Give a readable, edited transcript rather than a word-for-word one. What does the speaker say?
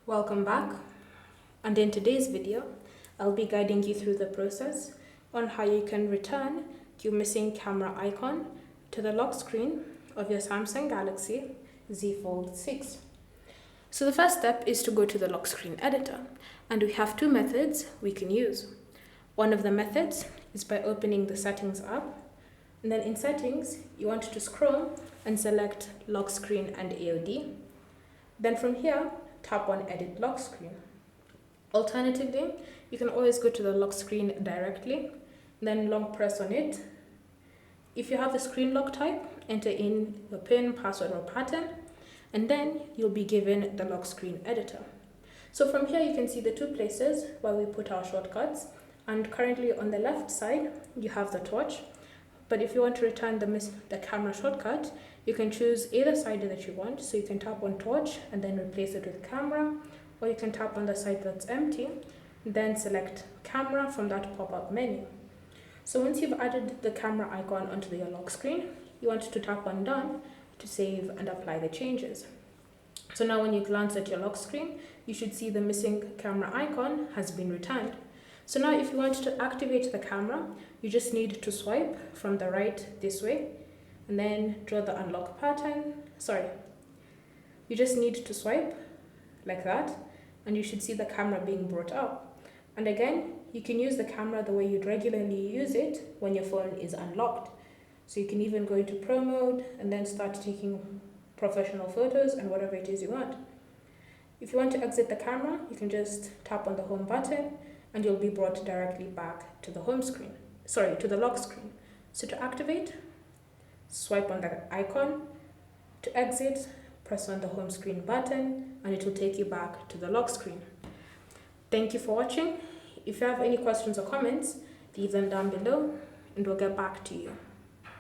Welcome back, and in today's video I'll be guiding you through the process on how you can return your missing camera icon to the lock screen of your Samsung Galaxy Z Fold 6. So the first step is to go to the lock screen editor, and we have two methods we can use. One of the methods is by opening the settings app, and then in settings you want to scroll and select Lock Screen and AOD. Then from here tap on Edit Lock Screen. Alternatively, you can always go to the lock screen directly, then long press on it. If you have the screen lock type, enter in your PIN, password or pattern, and then you'll be given the lock screen editor. So from here you can see the two places where we put our shortcuts, and currently on the left side you have the torch. But if you want to return the camera shortcut, you can choose either side that you want. So you can tap on torch and then replace it with camera, or you can tap on the side that's empty, then select camera from that pop-up menu. So once you've added the camera icon onto your lock screen, you want to tap on done to save and apply the changes. So now when you glance at your lock screen, you should see the missing camera icon has been returned. So now if you want to activate the camera, you just need to swipe from the right this way and then draw the unlock pattern. You just need to swipe like that and you should see the camera being brought up. And again, you can use the camera the way you'd regularly use it when your phone is unlocked. So you can even go into pro mode and then start taking professional photos and whatever it is you want. If you want to exit the camera, you can just tap on the home button and you'll be brought directly back to the to the lock screen. So to activate, swipe on the icon. To exit, press on the home screen button and it will take you back to the lock screen. Thank you for watching. If you have any questions or comments, leave them down below and we'll get back to you.